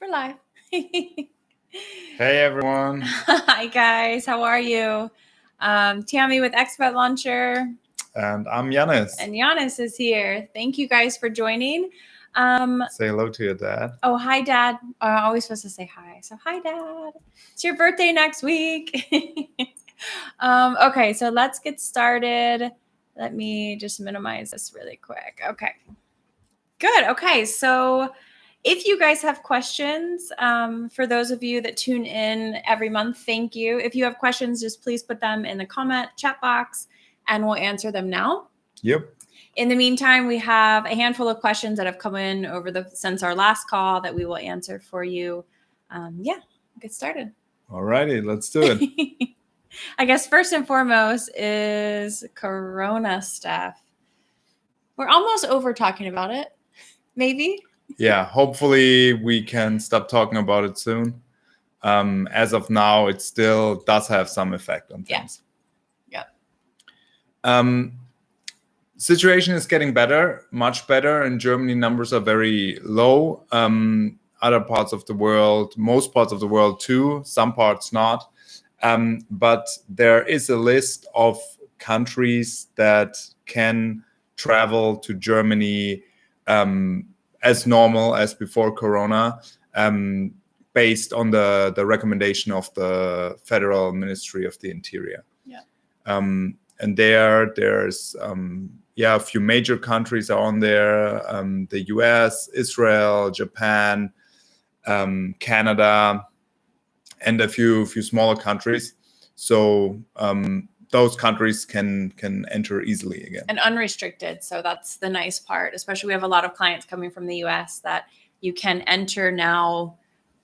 We're live. Hey everyone. Hi guys, how are you? Tammy with Expat Launcher. And I'm Yannis. And Yannis is here. Thank you guys for joining. Say hello to your dad. Oh, hi Dad. I'm always supposed to say hi. So hi Dad. It's your birthday next week. Okay, so let's get started. Let me just minimize this really quick. Okay. Good. Okay, so if you guys have questions, for those of you that tune in every month, thank you. If you have questions, just please put them in the comment chat box and we'll answer them now. Yep. In the meantime, we have a handful of questions that have come in since our last call that we will answer for you. Get started. Alrighty, let's do it. I guess first and foremost is Corona stuff. We're almost over talking about it, maybe. Yeah, hopefully we can stop talking about it soon. As of now, it still does have some effect on things. Yeah. Situation is getting better, much better. In Germany, numbers are very low. Other parts of the world, most parts of the world too, some parts not. But there is a list of countries that can travel to Germany as normal as before Corona, based on the recommendation of the Federal Ministry of the Interior. Yeah. And there's a few major countries are on there: the US, Israel, Japan, Canada, and a few smaller countries. So those countries can enter easily again. And unrestricted. So that's the nice part. Especially we have a lot of clients coming from the US that you can enter now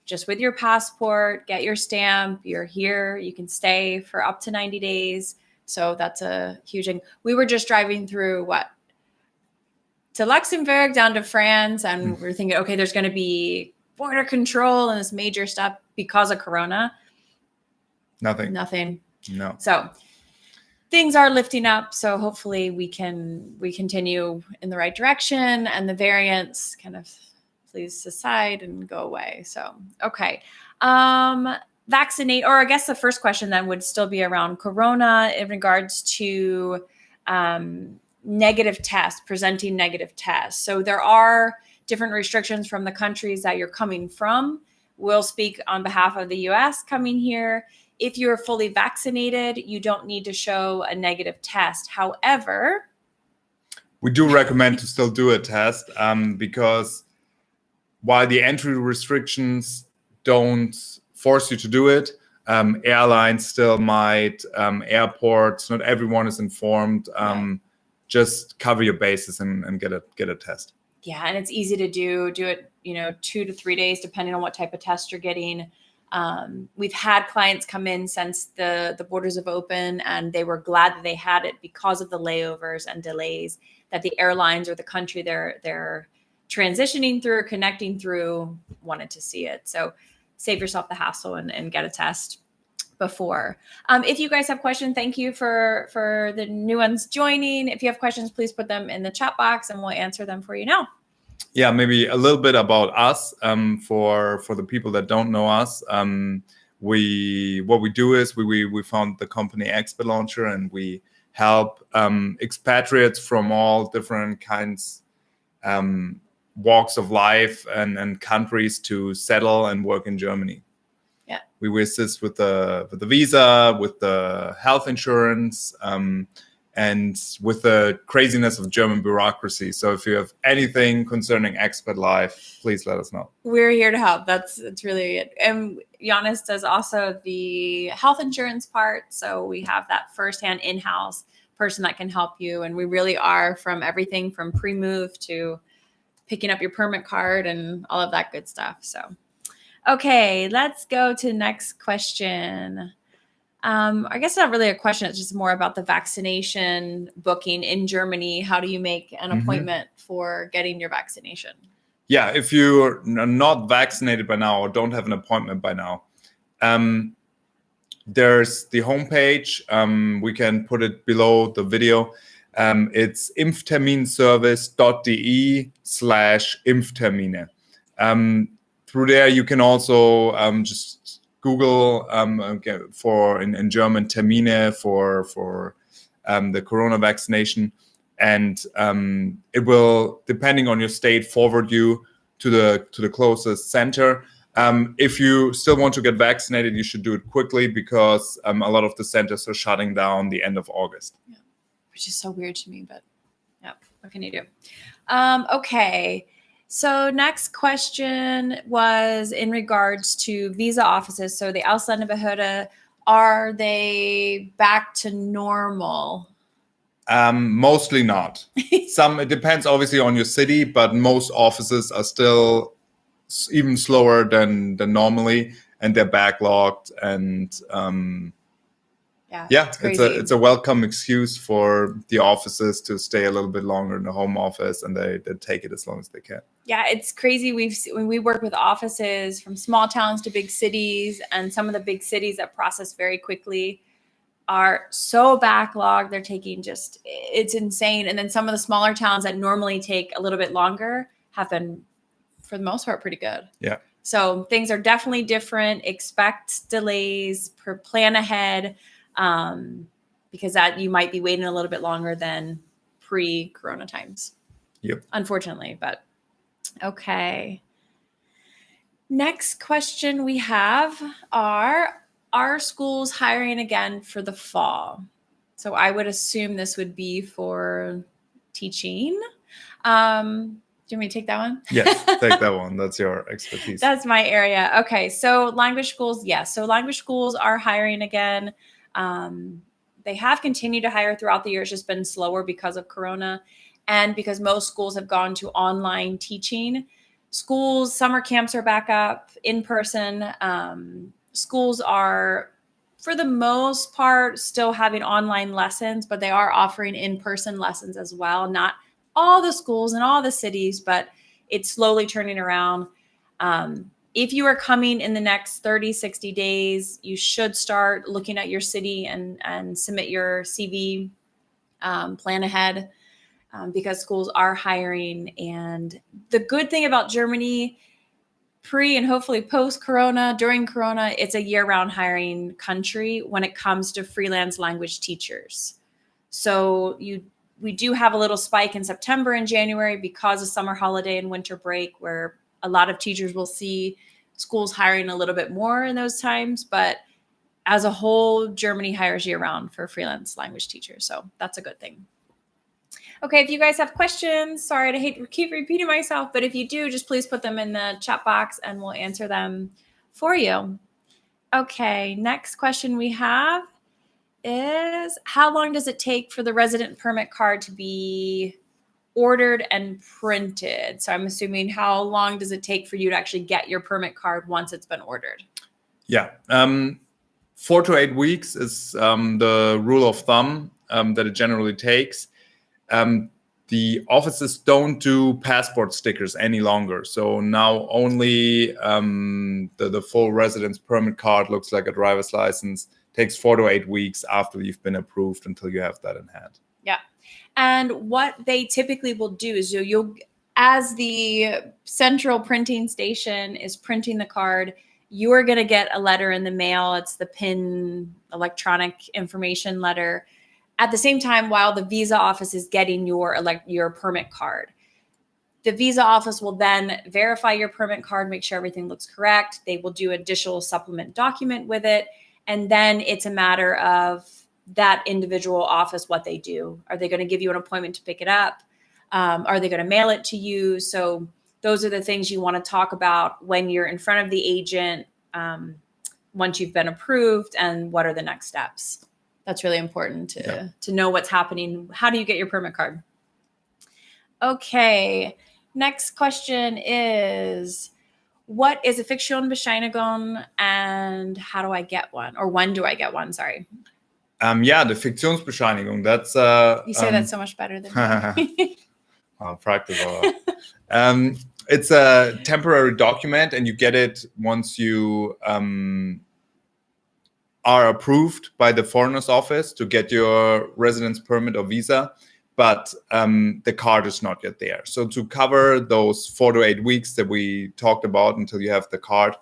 just with your passport, get your stamp, you're here, you can stay for up to 90 days. So that's a huge thing. We were just driving through to Luxembourg down to France, and we're thinking, okay, there's going to be border control and this major stuff because of Corona. Nothing. No. So things are lifting up. So hopefully we continue in the right direction and the variants kind of please subside and go away. So, okay. Vaccinate, or I guess the first question then would still be around Corona in regards to negative tests, presenting negative tests. So there are different restrictions from the countries that you're coming from. We'll speak on behalf of the US coming here. If you're fully vaccinated, you don't need to show a negative test. However, we do recommend to still do a test because while the entry restrictions don't force you to do it, airlines still might, airports, not everyone is informed. Just cover your bases and get a test. Yeah, and it's easy to do it, 2 to 3 days, depending on what type of test you're getting. We've had clients come in since the borders have opened, and they were glad that they had it because of the layovers and delays that the airlines or the country they're transitioning through, connecting through, wanted to see it. So save yourself the hassle and get a test before. If you guys have questions, thank you for the new ones joining. If you have questions, please put them in the chat box and we'll answer them for you now. Yeah, maybe a little bit about us, for the people that don't know us. What we do is we found the company Expat Launcher, and we help expatriates from all different kinds, walks of life and countries to settle and work in Germany. Yeah, we assist with the visa, with the health insurance, and with the craziness of German bureaucracy. So if you have anything concerning expat life, please let us know. We're here to help. That's really it. And Yannis does also the health insurance part. So we have that firsthand in-house person that can help you. And we really are from everything from pre-move to picking up your permit card and all of that good stuff. So, okay, let's go to the next question. I guess not really a question. It's just more about the vaccination booking in Germany. How do you make an appointment for getting your vaccination? Yeah, if you're not vaccinated by now or don't have an appointment by now, there's the homepage. We can put it below the video. It's impfterminservice.de/Impftermine. through there, you can also just Google for in German Termine for the corona vaccination, and it will, depending on your state, forward you to the closest center. If you still want to get vaccinated, you should do it quickly, because a lot of the centers are shutting down the end of August. Yeah. Which is so weird to me, but yeah, what can you do? Okay. So next question was in regards to visa offices. So the Ausländerbehörde, are they back to normal? Mostly not. It depends obviously on your city, but most offices are still even slower than normally, and they're backlogged. And it's a welcome excuse for the offices to stay a little bit longer in the home office, and they take it as long as they can. Yeah, it's crazy. When we work with offices from small towns to big cities, and some of the big cities that process very quickly are so backlogged. They're taking it's insane. And then some of the smaller towns that normally take a little bit longer have been, for the most part, pretty good. Yeah. So things are definitely different. Expect delays, plan ahead, because that you might be waiting a little bit longer than pre-corona times. Yep. Unfortunately, but okay. Next question we have are schools hiring again for the fall? So I would assume this would be for teaching. Do you want me to take that one? Yes, take that one. That's your expertise. That's my area. Okay, so language schools, yes. So language schools are hiring again. They have continued to hire throughout the year. It's just been slower because of Corona, and because most schools have gone to online teaching. Summer camps are back up in person. Schools are, for the most part, still having online lessons, but they are offering in-person lessons as well. Not all the schools in all the cities, but it's slowly turning around. If you are coming in the next 30, 60 days, you should start looking at your city and submit your CV, plan ahead, because schools are hiring. And the good thing about Germany, pre and hopefully post-Corona, during Corona, it's a year-round hiring country when it comes to freelance language teachers. So we do have a little spike in September and January because of summer holiday and winter break, where a lot of teachers will see schools hiring a little bit more in those times. But as a whole, Germany hires year-round for freelance language teachers. So that's a good thing. Okay, if you guys have questions, sorry to keep repeating myself, but if you do, just please put them in the chat box and we'll answer them for you. Okay, next question we have is, how long does it take for the resident permit card to be ordered and printed? So I'm assuming, how long does it take for you to actually get your permit card once it's been ordered? Yeah, 4 to 8 weeks is the rule of thumb that it generally takes. The offices don't do passport stickers any longer. So now only the full residence permit card looks like a driver's license. Takes 4 to 8 weeks after you've been approved until you have that in hand. Yeah. And what they typically will do is you'll as the central printing station is printing the card, you are going to get a letter in the mail. It's the PIN electronic information letter. At the same time, while the visa office is getting your permit card, the visa office will then verify your permit card, make sure everything looks correct. They will do additional supplement document with it. And then it's a matter of that individual office, what they do. Are they going to give you an appointment to pick it up? Are they going to mail it to you? So those are the things you want to talk about when you're in front of the agent, once you've been approved, and what are the next steps. That's really important to know what's happening. How do you get your permit card? Okay. Next question is, what is a Fiktionsbescheinigung and how do I get one? Or when do I get one? Sorry. The Fiktionsbescheinigung. That's you say that so much better than me. I'll practice all that. It's a temporary document, and you get it once you are approved by the foreigner's office to get your residence permit or visa. but the card is not yet there. So to cover those 4 to 8 weeks that we talked about until you have the card,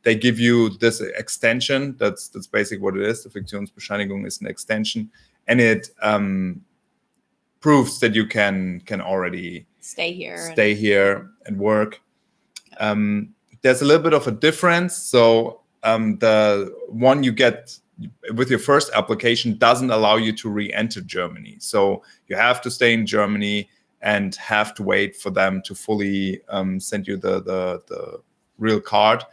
they give you this extension. That's basically what it is. The Fiktionsbescheinigung is an extension, and it proves that you can already stay here and work. There's a little bit of a difference. So the one you get with your first application doesn't allow you to re-enter Germany. So you have to stay in Germany and have to wait for them to fully send you the real card.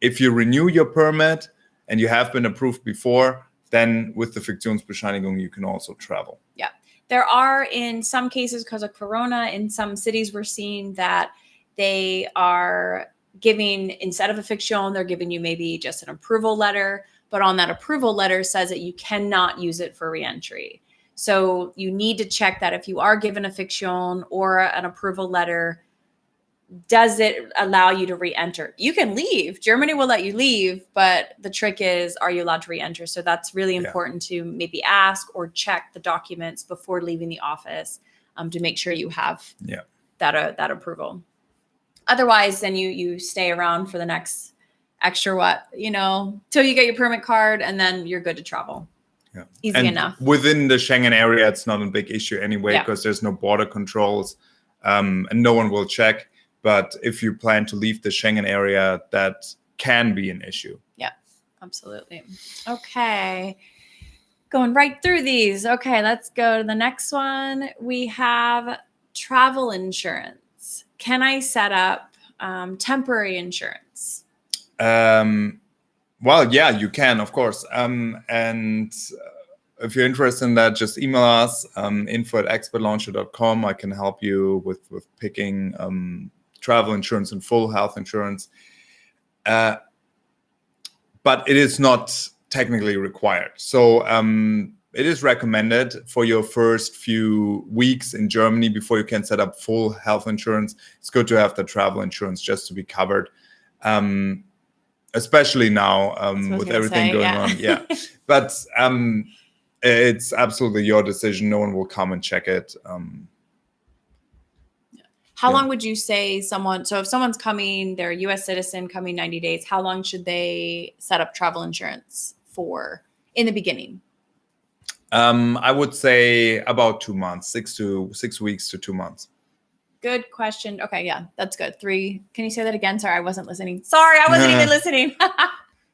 If you renew your permit and you have been approved before, then with the Fiktionsbescheinigung, you can also travel. Yeah. There are, in some cases, because of Corona, in some cities, we're seeing that they are giving, instead of a fiction, they're giving you maybe just an approval letter, but on that approval letter says that you cannot use it for reentry. So you need to check that if you are given a fiction or an approval letter, does it allow you to re-enter? You can leave. Germany will let you leave, but the trick is, are you allowed to re-enter? So that's really important to maybe ask or check the documents before leaving the office to make sure you have that approval. Otherwise, then you stay around for the next extra till you get your permit card, and then you're good to travel. Yeah. Easy enough. Within the Schengen area, it's not a big issue anyway, because there's no border controls and no one will check. But if you plan to leave the Schengen area, that can be an issue. Yeah, absolutely. Okay. Going right through these. Okay, let's go to the next one. We have travel insurance. Can I set up temporary insurance? Well, yeah, you can, of course. And if you're interested in that, just email us, info@expatlauncher.com. I can help you with picking travel insurance and full health insurance. But it is not technically required. So it is recommended for your first few weeks in Germany before you can set up full health insurance. It's good to have the travel insurance just to be covered. Especially now with everything going on. Yeah. But it's absolutely your decision. No one will come and check it. How long would you say so if someone's coming, they're a US citizen coming 90 days, how long should they set up travel insurance for in the beginning? I would say about 2 months, 6 weeks to 2 months. Good question. Okay, yeah, that's good. 3. Can you say that again? Sorry, I wasn't listening. Sorry, I wasn't even listening.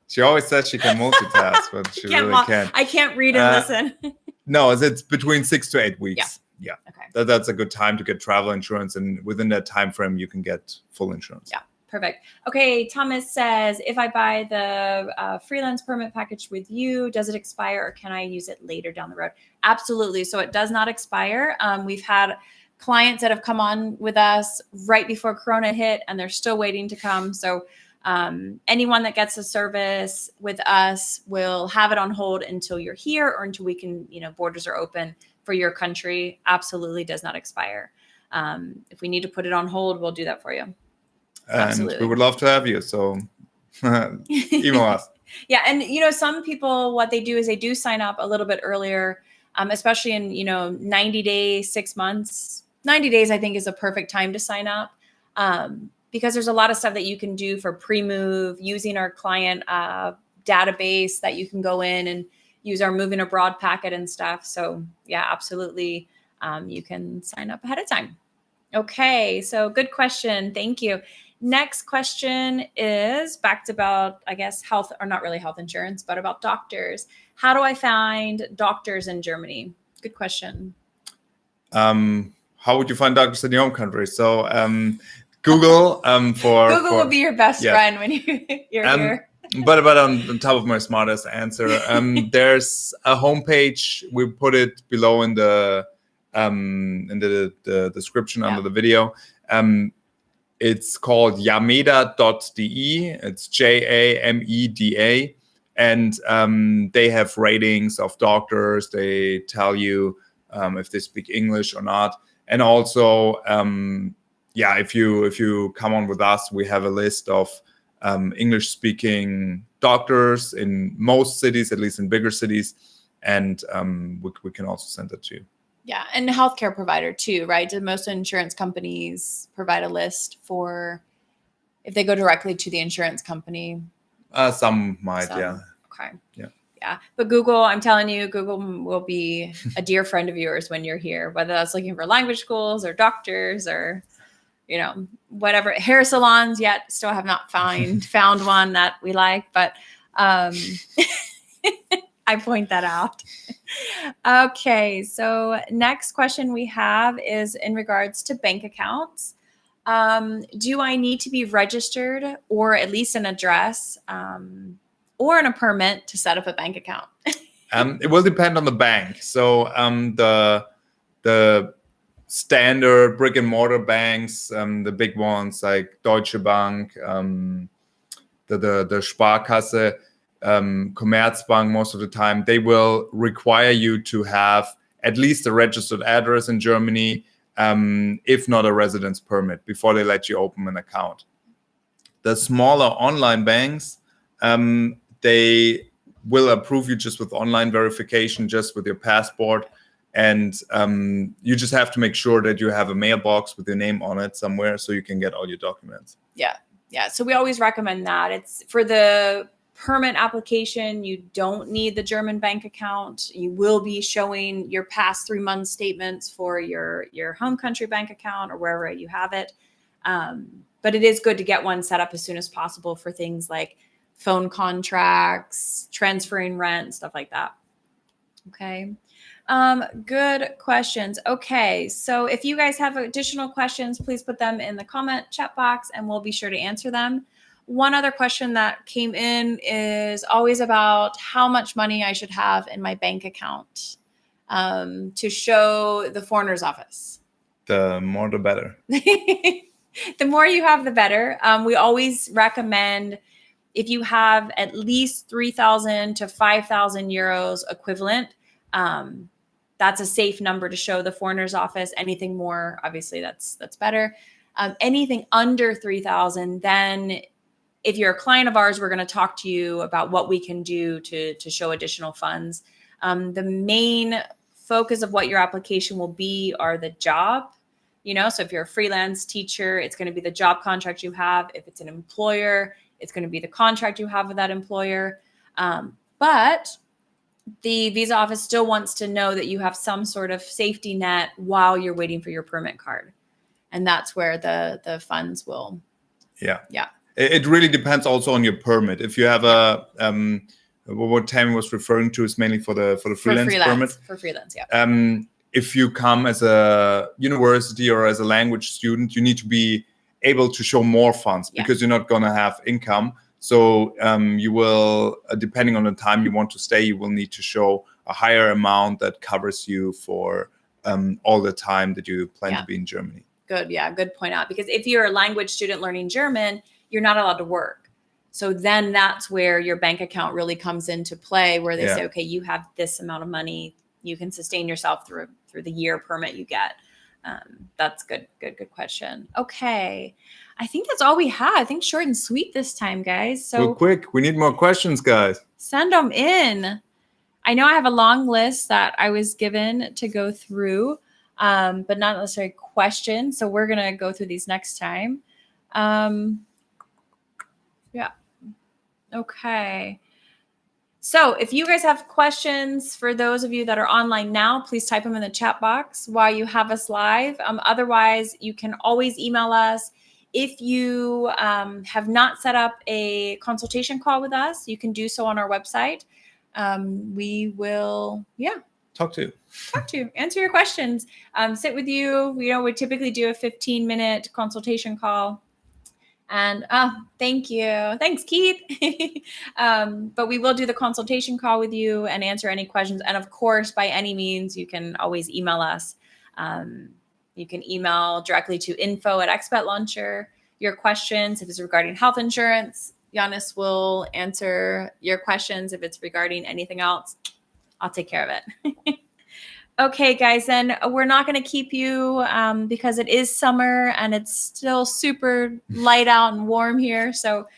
She always says she can multitask, but she really can't. I can't read and listen. No, it's between 6 to 8 weeks. Yeah. Okay. That's a good time to get travel insurance, and within that time frame, you can get full insurance. Yeah. Perfect. Okay, Thomas says, if I buy the freelance permit package with you, does it expire or can I use it later down the road? Absolutely. So it does not expire. We've had clients that have come on with us right before Corona hit and they're still waiting to come. So anyone that gets a service with us will have it on hold until you're here or until we can, borders are open for your country. Absolutely does not expire. If we need to put it on hold, we'll do that for you. And we would love to have you. So email us. Yeah. And, some people, what they do is they do sign up a little bit earlier, especially in, 90 days, 6 months. 90 days, I think, is a perfect time to sign up because there's a lot of stuff that you can do for pre-move using our client database that you can go in and use our moving abroad packet and stuff. So yeah, absolutely. You can sign up ahead of time. Okay. So good question. Thank you. Next question is back to about, I guess, health, or not really health insurance, but about doctors. How do I find doctors in Germany? Good question. How would you find doctors in your home country? So Google Google will be your best friend when you're here. But on top of my smartest answer, there's a homepage. We put it below in the description under the video. It's called yameda.de. It's JAMEDA. And they have ratings of doctors. They tell you if they speak English or not. And also, if you come on with us, we have a list of English-speaking doctors in most cities, at least in bigger cities. and we can also send that to you. Yeah, and healthcare provider too, right? Do most insurance companies provide a list for if they go directly to the insurance company? Some might, Some. yeah. Okay. Yeah. Yeah. But Google, I'm telling you, Google will be a dear friend of yours when you're here, whether that's looking for language schools or doctors or, whatever. Hair salons yet still have not found one that we like, but I point that out. Okay. So next question we have is in regards to bank accounts. Do I need to be registered or at least an address or in a permit to set up a bank account? It will depend on the bank. So the standard brick and mortar banks, the big ones like Deutsche Bank, the Sparkasse, Commerzbank, most of the time, they will require you to have at least a registered address in Germany, if not a residence permit, before they let you open an account. The smaller online banks, they will approve you just with online verification, just with your passport. And you just have to make sure that you have a mailbox with your name on it somewhere so you can get all your documents. Yeah. Yeah. So we always recommend that. It's for the permit application. You don't need the German bank account. You will be showing your past 3 month statements for your home country bank account or wherever you have it. But it is good to get one set up as soon as possible for things like phone contracts, transferring rent, stuff like that. Okay. Good questions. Okay. So if you guys have additional questions, please put them in the comment chat box and we'll be sure to answer them. One other question that came in is always about how much money I should have in my bank account to show the foreigner's office. The more, the better. The more you have, the better. We always recommend if you have at least 3,000 to 5,000 euros equivalent, that's a safe number to show the foreigner's office. Anything more, obviously, that's better. Anything under 3,000, then if you're a client of ours, we're going to talk to you about what we can do to show additional funds. The main focus of what your application will be are the job. So if you're a freelance teacher, it's going to be the job contract you have. If it's an employer, it's going to be the contract you have with that employer. But the visa office still wants to know that you have some sort of safety net while you're waiting for your permit card. And that's where the funds will. Yeah. Yeah. It really depends also on your permit. If you have what Tammy was referring to is mainly for the freelance permit. For freelance, yeah. If you come as a university or as a language student, you need to be able to show more funds because you're not going to have income. So you will, depending on the time you want to stay, you will need to show a higher amount that covers you for all the time that you plan to be in Germany. Good. Yeah. Good point out. Because if you're a language student learning German, you're not allowed to work. So then that's where your bank account really comes into play, where they say, okay, you have this amount of money. You can sustain yourself through the year permit you get. That's good question. Okay. I think that's all we have. I think short and sweet this time, guys. So well, quick. We need more questions, guys. Send them in. I know I have a long list that I was given to go through, but not necessarily questions. So we're going to go through these next time. Yeah. Okay. So if you guys have questions, for those of you that are online now, please type them in the chat box while you have us live. Otherwise, you can always email us. If you have not set up a consultation call with us, you can do so on our website. We will, talk to you, answer your questions, sit with you. We typically do a 15-minute consultation call. And thank you. Thanks, Keith. But we will do the consultation call with you and answer any questions. And of course, by any means, you can always email us. You can email directly to info@Expat your questions. If it's regarding health insurance, Giannis will answer your questions. If it's regarding anything else, I'll take care of it. Okay, guys, then we're not going to keep you because it is summer and it's still super light out and warm here. So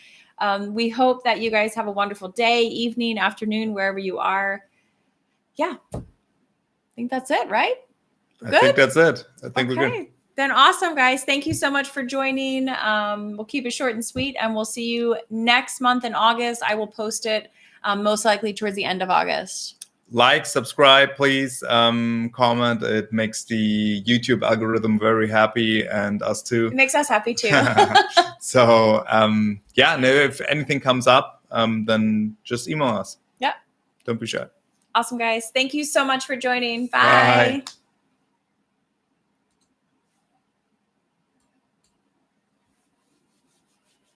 we hope that you guys have a wonderful day, evening, afternoon, wherever you are. yeah, I think that's it, right? I think that's it. I think we're good. Okay. Then awesome, guys. Thank you so much for joining. We'll keep it short and sweet, and we'll see you next month in August. I will post it most likely towards the end of August. Like, subscribe, please. Comment. It makes the YouTube algorithm very happy, and us too. It makes us happy too. So yeah, and if anything comes up, then just email us. Yep. Don't be shy. Awesome, guys. Thank you so much for joining. Bye. Bye.